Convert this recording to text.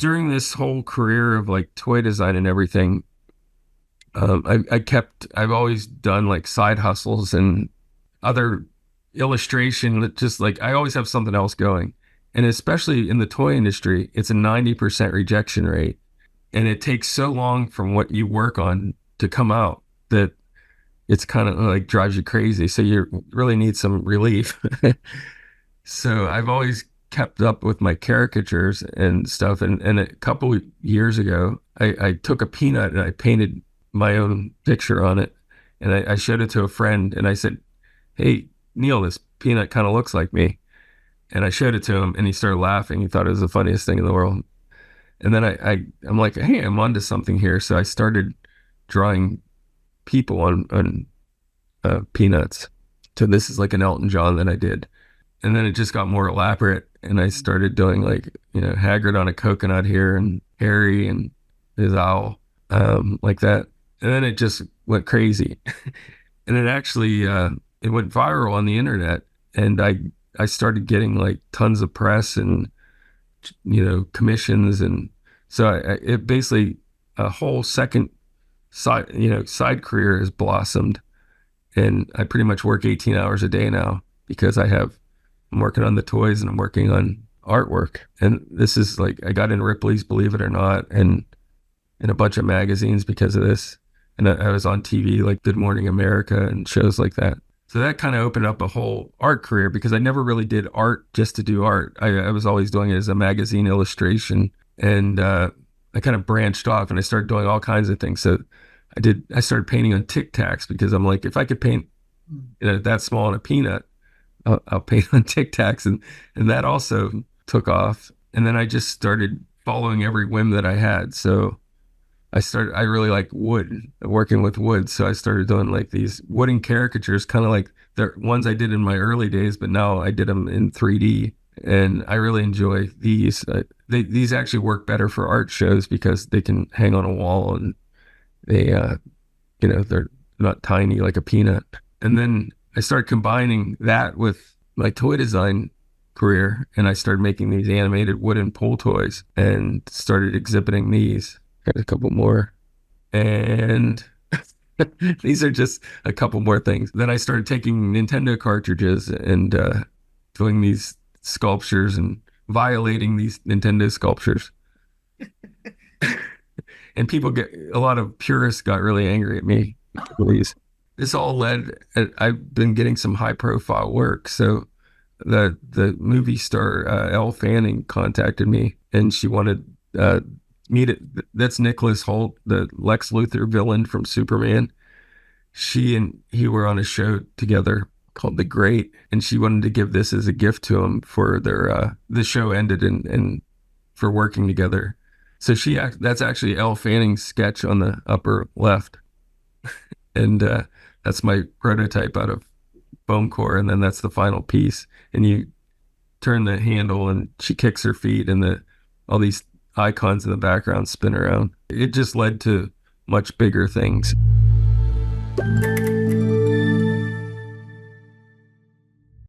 during this whole career of like toy design and everything, I've always done like side hustles and other illustration that just like I always have something else going. And especially in the toy industry, it's a 90% rejection rate. And it takes so long from what you work on to come out that it's kind of like drives you crazy. So you really need some relief. So I've always kept up with my caricatures and stuff. And a couple of years ago, I took a peanut and I painted my own picture on it. And I showed it to a friend and I said, "Hey, Neil, this peanut kind of looks like me." And I showed it to him and he started laughing. He thought it was the funniest thing in the world. And then I'm like, "Hey, I'm onto something here." So I started drawing people on peanuts. So this is like an Elton John that I did. And then it just got more elaborate. And I started doing like, Hagrid on a coconut here and Harry and his owl, like that. And then it just went crazy. And it actually, it went viral on the internet. And I started getting like tons of press and, commissions. And so it basically a whole second side career has blossomed. And I pretty much work 18 hours a day now because I'm working on the toys and I'm working on artwork. And this is like, I got in Ripley's Believe It or Not and in a bunch of magazines because of this. And I was on TV like Good Morning America and shows like that. So that kind of opened up a whole art career because I never really did art just to do art. I was always doing it as a magazine illustration. And I kind of branched off and I started doing all kinds of things. So I started painting on Tic Tacs because I'm like, if I could paint that small on a peanut, I'll paint on Tic Tacs. And that also took off. And then I just started following every whim that I had. So I really like wood, working with wood. So I started doing like these wooden caricatures, kind of like the ones I did in my early days, but now I did them in 3D. And I really enjoy these. These actually work better for art shows because they can hang on a wall and they're not tiny like a peanut. And then I started combining that with my toy design career, and I started making these animated wooden pull toys and started exhibiting these. Got a couple more. And these are just a couple more things. Then I started taking Nintendo cartridges and doing these sculptures and violating these Nintendo sculptures. And a lot of purists got really angry at me for these. This all I've been getting some high profile work. So the movie star, Elle Fanning contacted me and she wanted me to, that's Nicholas Hoult, the Lex Luthor villain from Superman. She and he were on a show together called The Great, and she wanted to give this as a gift to him for the show ended and for working together. So that's actually Elle Fanning's sketch on the upper left. And that's my prototype out of foam core. And then that's the final piece. And you turn the handle and she kicks her feet and all these icons in the background spin around. It just led to much bigger things.